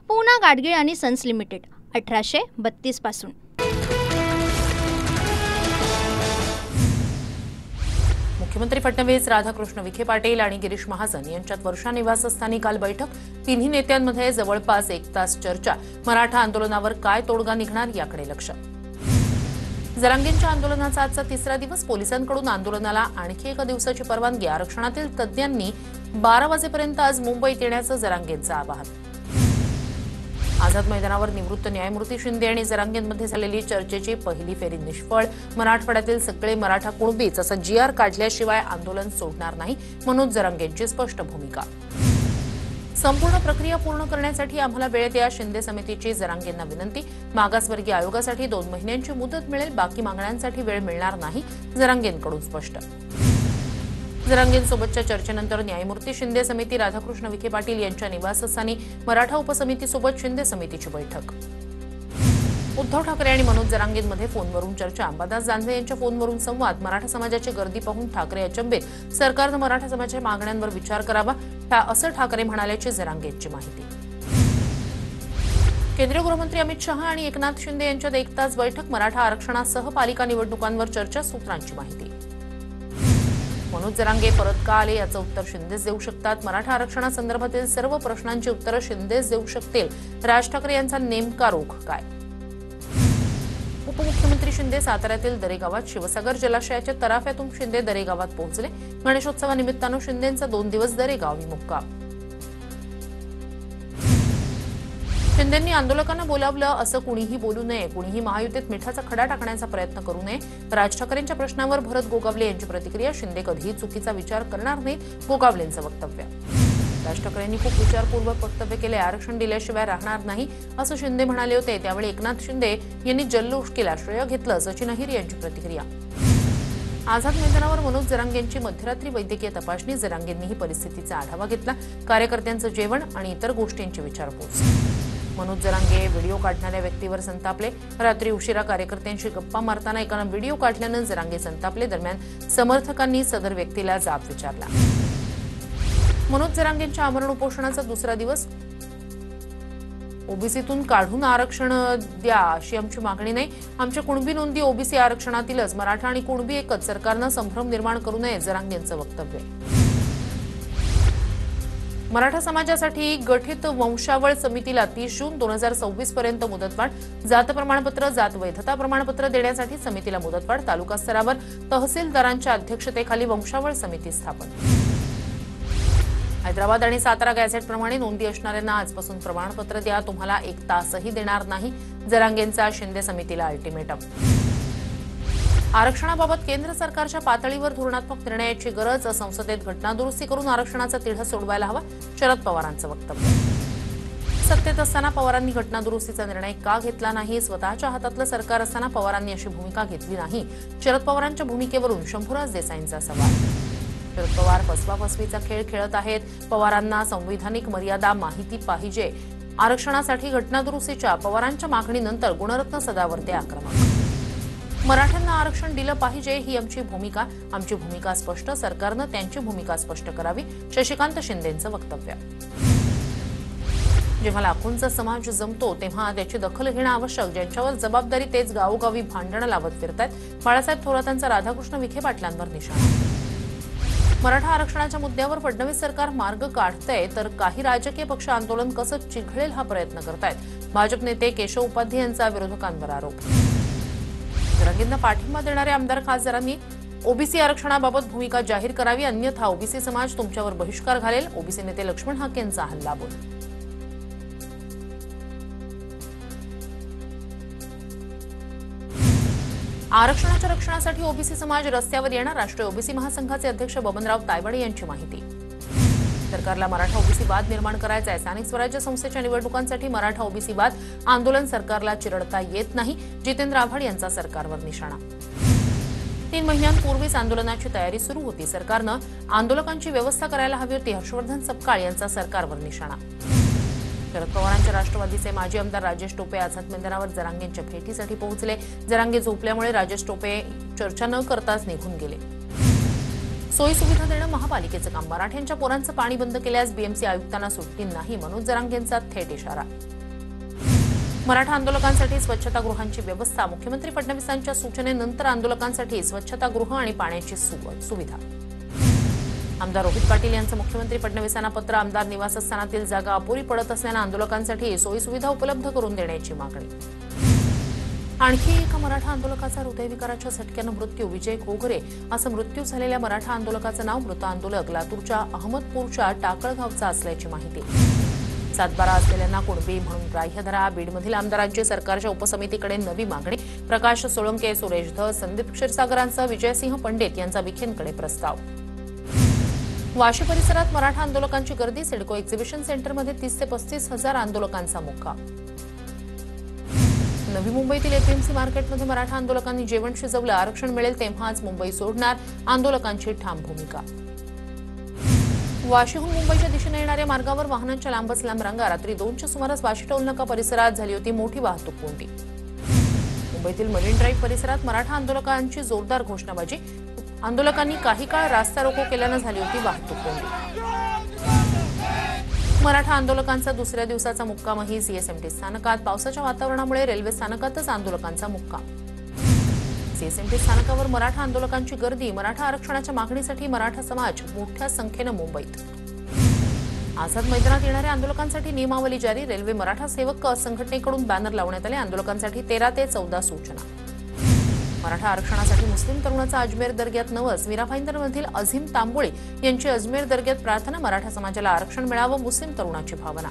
पूना गाडगीळ आणि sons limited 1832 पासून। मुख्यमंत्री फडणवीस, राधाकृष्ण विखे पाटील आणि गिरीश महाजन यांच्यात वर्षा निवासस्थानी काल बैठक। तिन्ही नेत्यांमध्ये जवळपास 1 तास चर्चा। मराठा आंदोलनावर काय तोडगा निघणार याकडे लक्ष। जरांगेंच्या आंदोलनाचा आजचा तिसरा दिवस। पोलिसांकडून आंदोलनाला आणखी 1 दिवसाची परवानगी। आरक्षणातील तज्ज्ञांनी 12 वाजेपर्यंत आज मुंबईत येण्याचं जरांगेंचं आवाहन। आझाद मैदानावर निवृत्त न्यायमूर्ती शिंदे आणि जरांगेंमध्ये झालेली चर्चेची पहिली फेरी निष्फळ। मराठवाड्यातील सगळे मराठा कुणबीच असं GR काढल्याशिवाय आंदोलन सोडणार नाही, मनोज जरांगेंची स्पष्ट भूमिका। संपूर्ण प्रक्रिया पूर्ण करण्यासाठी आम्हाला वेळ द्या, शिंदे समितीची जरांगेंना विनंती। मागासवर्गीय आयोगासाठी 2 महिन्यांची मुदत मिळेल, बाकी मागण्यांसाठी वेळ मिळणार नाही, जरांगेंकडून स्पष्ट। जरांगेंसोबतच्या चर्चेनंतर न्यायमूर्ती शिंदे समिती, राधाकृष्ण विखे पाटील यांच्या निवासस्थानी मराठा उपसमितीसोबत शिंदे समितीची बैठक। उद्धव ठाकरे आणि मनोज जरांगेंमध्ये फोनवरून चर्चा। अंबादास दानवे यांच्या फोनवरून संवाद। मराठा समाजाची गर्दी पाहून ठाकरे अचंबित। सरकारनं मराठा समाजाच्या मागण्यांवर विचार करावा, असं ठाकरे म्हणाल्याची जरांगेंची माहिती। केंद्रीय गृहमंत्री अमित शहा आणि एकनाथ शिंदे यांच्यात 1 तास बैठक। मराठा आरक्षणासह पालिका निवडणुकांवर चर्चा, सूत्रांची माहिती। मनोज जरांगे परत का आले याचं उत्तर शिंदेच देऊ शकतात। मराठा आरक्षणासंदर्भातील सर्व प्रश्नांची उत्तरं शिंदेच देऊ शकतील। राज ठाकरे यांचा नेमका रोख काय? उपमुख्यमंत्री शिंदे साताऱ्यातील दरेगावात शिवसागर जलाशयाच्या तराफ्यातून शिंदे दरेगावात पोहोचले। गणेशोत्सवानिमित्तानं शिंदेंचा 2 दिवस दरेगाव मुक्काम। शिंदेंनी आंदोलकांना बोलावलं, असं कुणीही बोलू नये, कुणीही महायुतीत मिठाचा खडा टाकण्याचा प्रयत्न करू नये। राज ठाकरेंच्या प्रश्नावर भरत गोगावले यांची प्रतिक्रिया। शिंदे कधीही चुकीचा विचार करणार नाही, गोगावलेंचं वक्तव्य। राज ठाकरेंनी खूप विचारपूर्वक वक्तव्य केले, आरक्षण दिल्याशिवाय राहणार नाही असं शिंदे म्हणाले होते। त्यावेळी एकनाथ शिंदे यांनी जल्लोष श्रेय घेतलं, सचिन अहिर यांची प्रतिक्रिया। आझाद मैदानावर मनोज जरांगेंची मध्यरात्री वैद्यकीय तपासणी। जरांगेंनीही परिस्थितीचा आढावा घेतला, कार्यकर्त्यांचं जेवण आणि इतर गोष्टींची विचारपूस। मनोज जरांगे व्हिडिओ काढणाऱ्या व्यक्तीवर संतापले। रात्री उशिरा कार्यकर्त्यांशी गप्पा मारताना एकानं व्हिडिओ काढल्यानं जरांगे संतापले। दरम्यान समर्थकांनी सदर व्यक्तीला जाब विचारला। मनोज जरांगेंच्या आमरण उपोषणाचा दुसरा दिवस। ओबीसीतून काढून आरक्षण द्या अशी आमची मागणी नाही, आमच्या कुणबी नोंदी ओबीसी आरक्षणातीलच। मराठा आणि कुणबी एकच, सरकारनं संभ्रम निर्माण करू नये, जरांगेंचं वक्तव्य। मराठा समाजासाठी गठीत वंशावळ समितीला 30 जून 2026 पर्यंत मुदतवाढ। जात प्रमाणपत्र, जात वैधता प्रमाणपत्र देण्यासाठी समितीला मुदतवाढ। तालुका स्तरावर तहसीलदारांच्या अध्यक्षतेखाली वंशावळ समिती स्थापन। हैदराबाद आणि सातारा गॅझेटप्रमाणे नोंदी असणाऱ्यांना आजपासून प्रमाणपत्र द्या, तुम्हाला 1 तासही देणार नाही, जरांगेंचा शिंदे समितीला अल्टिमेटम। आरक्षणाबाबत केंद्र सरकारच्या पातळीवर धोरणात्मक निर्णयाची गरज। संसदेत घटनादुरुस्ती करून आरक्षणाचा तिढा सोडवायला हवा, शरद पवारांचं वक्तव्य। सत्तेत असताना पवारांनी घटनादुरुस्तीचा निर्णय का घेतला नाही? स्वतःच्या हातातलं सरकार असताना पवारांनी अशी भूमिका घेतली नाही, शरद पवारांच्या भूमिकेवरून शंभूराज देसाईंचा सवाल। शरद पवार फसवाफसवीचा खेळ खेळत आहेत, पवारांना संविधानिक मर्यादा माहिती पाहिजे। आरक्षणासाठी घटनादुरुस्तीच्या पवारांच्या मागणीनंतर गुणरत्न सदावर्ते आक्रमक। मराठ्यांना आरक्षण दिलं पाहिजे ही आमची भूमिका स्पष्ट, सरकारनं त्यांची भूमिका स्पष्ट करावी, शशिकांत शिंदेंचं वक्तव्य। जेव्हा लाखोंचा समाज जमतो तेव्हा त्याची दखल घेणं आवश्यक, ज्यांच्यावर जबाबदारी तेच गावोगावी भांडणं लावत फिरतायत, बाळासाहेब थोरातांचा राधाकृष्ण विखे पाटलांवर निशाणा। मराठा आरक्षणाच्या मुद्द्यावर फडणवीस सरकार मार्ग काढतंय, तर काही राजकीय पक्ष आंदोलन कसं चिघळेल हा प्रयत्न करतायत, भाजप नेते केशव उपाध्ये यांचा विरोधकांवर आरोप। जरांगेंना पाठिंबा देणाऱ्या आमदार खासदारांनी ओबीसी आरक्षणाबाबत भूमिका जाहीर करावी, अन्यथा ओबीसी समाज तुमच्यावर बहिष्कार घालेल, ओबीसी नेते लक्ष्मण हाके यांचा हल्लाबोल। आरक्षणाच्या रक्षणासाठी ओबीसी समाज रस्त्यावर येणार, राष्ट्रीय ओबीसी महासंघाचे अध्यक्ष बबनराव तायवाडे यांची माहिती। सरकारला मराठा ओबीसी वाद निर्माण करायचा आहे, स्थानिक स्वराज्य संस्थेच्या निवडणुकांसाठी मराठा ओबीसी वाद आंदोलन सरकारला चिरडता येत नाही, जितेंद्र आव्हाड यांचा सरकारवर निशाणा। 3 महिन्यांपूर्वीच आंदोलनाची तयारी सुरू होती, सरकारनं आंदोलकांची व्यवस्था करायला हवी होती, हर्षवर्धन सपकाळ यांचा सरकारवर निशाणा। शरद पवारांच्या राष्ट्रवादीचे माजी आमदार राजेश टोपे आझाद मैदानावर जरांगेंच्या भेटीसाठी पोहोचले। जरांगे झोपल्यामुळे राजेश टोपे चर्चा न करताच निघून गेले। सोयी सुविधा देणं महापालिकेचं काम. मराठ्यांच्या पोरांचं पाणी बंद केल्यास बीएमसी आयुक्तांना सुट्टी नाही, मनोज जरांगेंचा थेट इशारा. मराठा आंदोलकांसाठी स्वच्छतागृहांची व्यवस्था. मुख्यमंत्री फडणवीसांच्या सूचनेनंतर आंदोलकांसाठी स्वच्छतागृह आणि पाण्याची सुविधा. आमदार रोहित पाटील यांचं मुख्यमंत्री फडणवीसांना पत्र. आमदार निवासस्थानातील जागा अपुरी पडत असल्यानं आंदोलकांसाठी सोयी सुविधा उपलब्ध करून देण्याची मागणी. आणखी एका मराठा आंदोलकाचा हृदयविकाराच्या झटक्यानं मृत्यू. विजय घोगरे असं मृत्यू झालेल्या मराठा आंदोलकाचं नाव. मृत आंदोलक लातूरच्या अहमदपूरच्या टाकळगावचा असल्याची माहिती. 7/12 असलेल्यांना कुणबी म्हणून ग्राह्य धरा. बीडमधील आमदारांची सरकारच्या उपसमितीकडे नवी मागणी. प्रकाश सोळंके, सुरेश धस, संदीप क्षीरसागरांसह विजयसिंह पंडित यांचा विखेंकडे प्रस्ताव. वाशी परिसरात मराठा आंदोलकांची गर्दी. सिडको एक्झिबिशन सेंटरमध्ये 30 ते 35 हजार आंदोलकांचा मुक्काम. नवी मुंबईतील एपीएमसी मार्केटमध्ये मराठा आंदोलकांनी जेवण शिजवलं. आरक्षण मिळेल तेव्हाच मुंबई सोडणार, आंदोलकांची ठाम भूमिका. वाशीहून मुंबईच्या दिशेने येणाऱ्या मार्गावर वाहनांच्या लांबच लांब रांगा. रात्री 2च्या सुमारास वाशी टोलनाका परिसरात झाली होती मोठी वाहतूक कोंडी. मुंबईतील मरीन ड्राईव्ह परिसरात मराठा आंदोलकांची जोरदार घोषणाबाजी. आंदोलकांनी काही काळ रास्ता रोको केल्यानं झाली होती वाहतूक कोंडी. मराठा आंदोलकांचा दुसऱ्या दिवसाचा मुक्कामही सीएसएमटी स्थानकात. पावसाच्या वातावरणामुळे रेल्वे स्थानकातच आंदोलकांचा मुक्काम. सीएसएमटी स्थानकावर मराठा आंदोलकांची गर्दी. मराठा आरक्षणाच्या मागणीसाठी मराठा समाज मोठ्या संख्येनं मुंबईत. आझाद मैदानात येणाऱ्या आंदोलकांसाठी नियमावली जारी. रेल्वे मराठा सेवक संघटनेकडून बॅनर लावण्यात आले. आंदोलकांसाठी 13 ते 14 सूचना. मराठा आरक्षणासाठी मुस्लिम तरुणाचा अजमेर दर्ग्यात नवस. मीरा भाईंदरमधील अझीम तांबोळी यांची अजमेर दर्ग्यात प्रार्थना. मराठा समाजाला आरक्षण मिळावं, मुस्लिम तरुणाची भावना.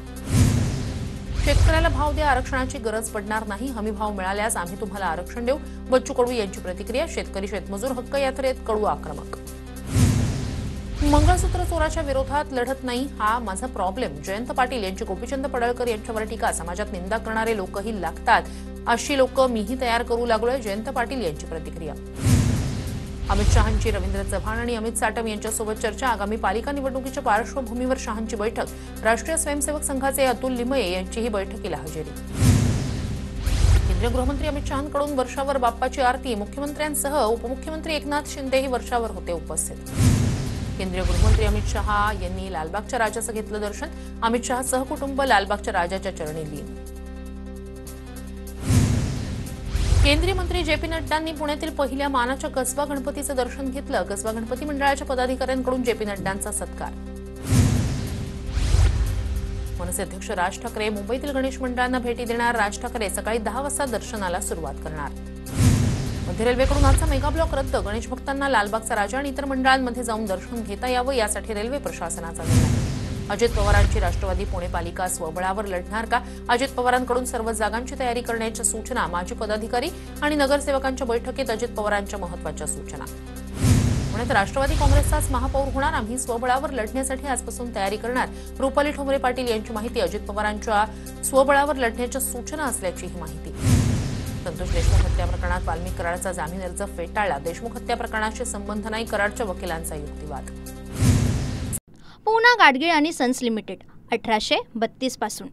शेतकऱ्याला भाव द्या, आरक्षणाची गरज पडणार नाही. हमी भाव मिळाल्यास आम्ही तुम्हाला आरक्षण देऊ. बच्चू कडू यांची प्रतिक्रिया. शेतकरी शेतमजूर हक्क यात्रेत कडू आक्रमक. मंगळसूत्र चोराच्या विरोधात लढत नाही, हा माझा प्रॉब्लेम. जयंत पाटील यांची गोपीचंद पडळकर यांच्यावर टीका. समाजात निंदा करणारे लोकही लागतात, अशी लोक मीही तयार करू लागलोय. जयंत पाटील यांची प्रतिक्रिया. अमित शहांची रवींद्र चव्हाण आणि अमित साटम यांच्यासोबत चर्चा. आगामी पालिका निवडणुकीच्या पार्श्वभूमीवर शहांची बैठक. राष्ट्रीय स्वयंसेवक संघाचे अतुल लिमये यांचीही बैठकीला हजेरी. केंद्रीय गृहमंत्री अमित शहांकडून वर्षावर बाप्पाची आरती. मुख्यमंत्र्यांसह उपमुख्यमंत्री एकनाथ शिंदेही वर्षावर होते उपस्थित. केंद्रीय गृहमंत्री अमित शहा यांनी लालबागच्या राजाचं घेतलं दर्शन. अमित शहा सहकुटुंब लालबागच्या राजाच्या चरणी लीन. केंद्रीय मंत्री जेपी नड्डांनी पुण्यातील पहिल्या मानाच्या कसबा गणपतीचं दर्शन घेतलं. कसबा गणपती मंडळाच्या पदाधिकाऱ्यांकडून जेपी नड्डांचा सत्कार. मनसे अध्यक्ष राज ठाकरे मुंबईतील गणेश मंडळांना भेटी देणार. राज ठाकरे सकाळी 10 वाजता दर्शनाला सुरुवात करणार. मध्य रेल्वेकडून आजचा मेगा ब्लॉक रद्द. गणेश भक्तांना लालबागचा राजा आणि इतर मंडळांमध्ये जाऊन दर्शन घेता यावं, यासाठी रेल्वे प्रशासनाचा निर्णय. अजित पवारांची राष्ट्रवादी पुणे पालिका स्वबळावर लढणार का? अजित पवारांकडून सर्व जागांची तयारी करण्याच्या सूचना. माजी पदाधिकारी आणि नगरसेवकांच्या बैठकीत अजित पवारांच्या महत्त्वाच्या सूचना. पुण्यात राष्ट्रवादी काँग्रेसचाच महापौर होणार. आम्ही स्वबळावर लढण्यासाठी आजपासून तयारी करणार. रुपाली ठोंबरे पाटील यांची माहिती. अजित पवारांच्या स्वबळावर लढण्याच्या सूचना असल्याचीही माहिती. संतोष देशमुख हत्या प्रकरणात वाल्मिक कराडचा जामीन अर्ज फेटाळला. देशमुख हत्या प्रकरणाशी संबंध नाही, कराडच्या वकिलांचा युक्तिवाद. पूना गाडगीळ आणि सन्स लिमिटेड 1832 पासून